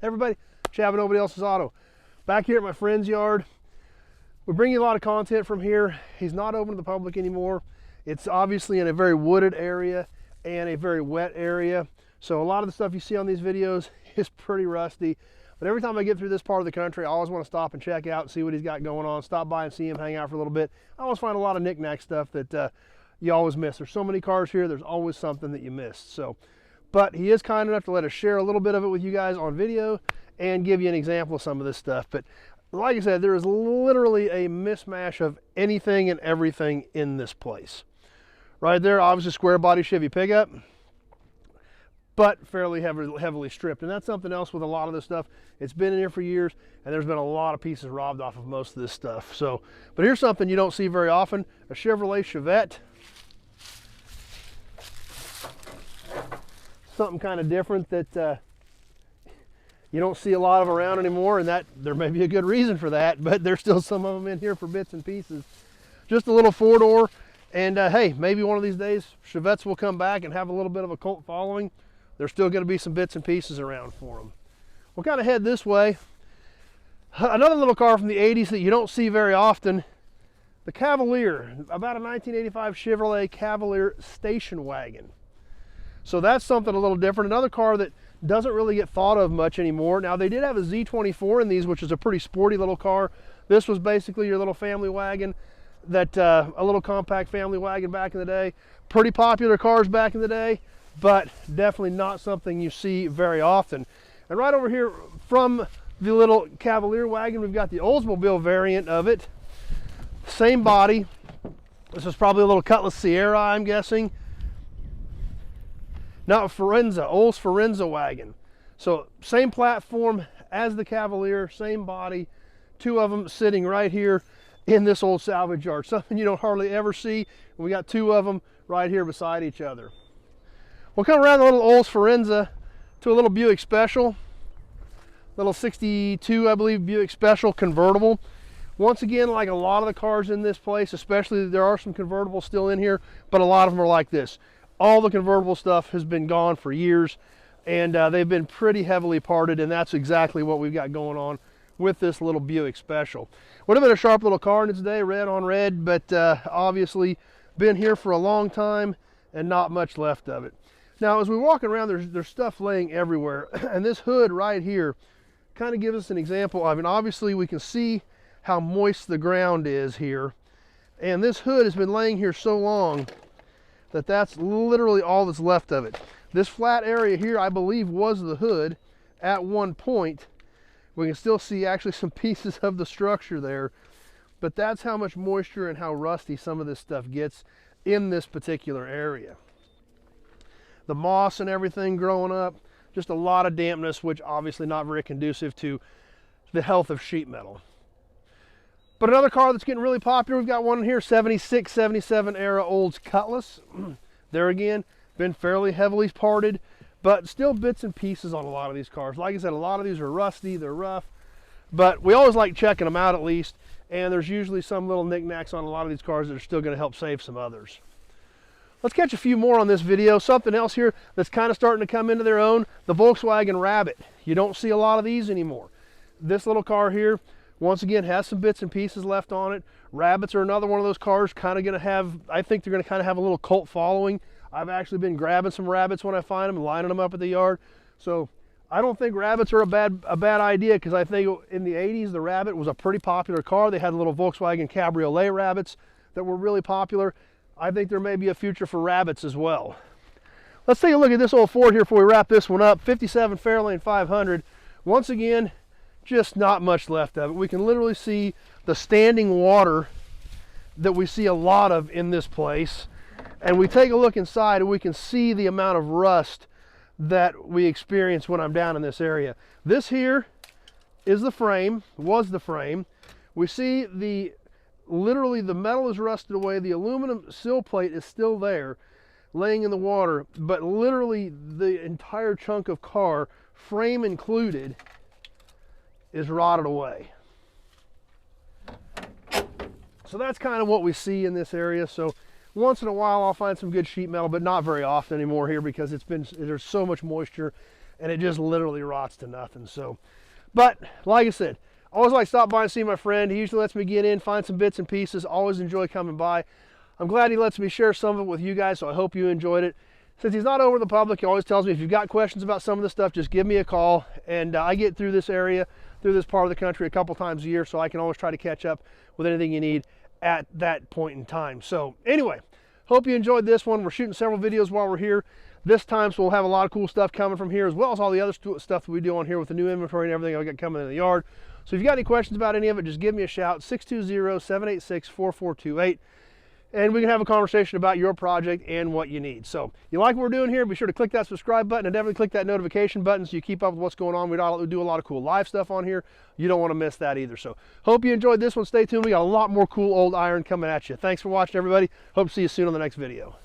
Everybody, Chad, Nobody Else's Auto. Back here at my friend's yard. We bring you a lot of content from here. He's not open to the public anymore. It's obviously in a very wooded area and a very wet area. So a lot of the stuff you see on these videos is pretty rusty. But every time I get through this part of the country, I always want to stop and check out and see what he's got going on. Stop by and see him, hang out for a little bit. I always find a lot of knick-knack stuff that you always miss. There's so many cars here, there's always something that you missed. So, but he is kind enough to let us share a little bit of it with you guys on video and give you an example of some of this stuff. But like I said, there is literally a mismatch of anything and everything in this place. Right there, obviously square body Chevy pickup, but fairly heavily stripped. And that's something else with a lot of this stuff. It's been in here for years, and there's been a lot of pieces robbed off of most of this stuff. So, but here's something you don't see very often, a Chevrolet Chevette. Something kind of different that you don't see a lot of around anymore, and that there may be a good reason for that, but there's still some of them in here for bits and pieces. Just a little four-door. And hey, maybe one of these days, Chevettes will come back and have a little bit of a cult following. There's still going to be some bits and pieces around for them. We'll kind of head this way. Another little car from the 80s that you don't see very often, the Cavalier, about a 1985 Chevrolet Cavalier station wagon. So that's something a little different. Another car that doesn't really get thought of much anymore. Now, they did have a Z24 in these, which is a pretty sporty little car. This was basically your little family wagon. That a little compact family wagon back in the day. Pretty popular cars back in the day, but definitely not something you see very often. And right over here from the little Cavalier wagon, we've got the Oldsmobile variant of it. Same body. This is probably a little Cutlass Sierra, I'm guessing. Now, Forenza, Olds Forenza wagon. So same platform as the Cavalier, same body. Two of them sitting right here in this old salvage yard, something you don't hardly ever see. We got two of them right here beside each other. We'll come around the little Olds Forenza to a little Buick Special, little 62, I believe, Buick Special Convertible. Once again, like a lot of the cars in this place, especially there are some convertibles still in here, but a lot of them are like this. All the convertible stuff has been gone for years, and they've been pretty heavily parted, and that's exactly what we've got going on with this little Buick Special. Would have been a sharp little car in its day, red on red, but obviously been here for a long time and not much left of it. Now, as we walk around, there's stuff laying everywhere, and this hood right here kind of gives us an example. I mean, obviously we can see how moist the ground is here, and this hood has been laying here so long that that's literally all that's left of it. This flat area here, I believe, was the hood at one point. We can still see actually some pieces of the structure there, but that's how much moisture and how rusty some of this stuff gets in this particular area. The moss and everything growing up, just a lot of dampness, which obviously not very conducive to the health of sheet metal. But another car that's getting really popular, we've got one in here, 76, 77 era Olds Cutlass. There again, been fairly heavily parted, but still bits and pieces on a lot of these cars. Like I said, a lot of these are rusty, they're rough, but we always like checking them out at least, and there's usually some little knickknacks on a lot of these cars that are still going to help save some others. Let's catch a few more on this video. Something else here that's kind of starting to come into their own, the Volkswagen Rabbit. You don't see a lot of these anymore. This little car here, once again, has some bits and pieces left on it. Rabbits are another one of those cars kind of going to have, I think they're going to kind of have a little cult following. I've actually been grabbing some rabbits when I find them and lining them up at the yard. So I don't think rabbits are a bad idea, because I think in the 80s the Rabbit was a pretty popular car. They had little Volkswagen Cabriolet Rabbits that were really popular. I think there may be a future for rabbits as well. Let's take a look at this old Ford here before we wrap this one up. 57 Fairlane 500. Once again, just not much left of it. We can literally see the standing water that we see a lot of in this place. And we take a look inside and we can see the amount of rust that we experience when I'm down in this area. This here is the frame, was the frame. We see literally the metal is rusted away. The aluminum sill plate is still there laying in the water, but literally the entire chunk of car, frame included, is rotted away. So that's kind of what we see in this area. So once in a while I'll find some good sheet metal, but not very often anymore here, because there's so much moisture and it just literally rots to nothing. So, but like I said, I always like to stop by and see my friend. He usually lets me get in, find some bits and pieces. Always enjoy coming by. I'm glad he lets me share some of it with you guys, so I hope you enjoyed it. Since he's not over the public, he always tells me if you've got questions about some of this stuff, just give me a call. And I get through this area, through this part of the country a couple times a year, so I can always try to catch up with anything you need at that point in time. So anyway, hope you enjoyed this one. We're shooting several videos while we're here this time, so we'll have a lot of cool stuff coming from here, as well as all the other stuff that we do on here with the new inventory and everything I got coming in the yard. So if you got any questions about any of it, just give me a shout, 620-786-4428. And we can have a conversation about your project and what you need. So you like what we're doing here, be sure to click that subscribe button and definitely click that notification button so you keep up with what's going on. We do a lot of cool live stuff on here. You don't want to miss that either. So hope you enjoyed this one. Stay tuned. We got a lot more cool old iron coming at you. Thanks for watching, everybody. Hope to see you soon on the next video.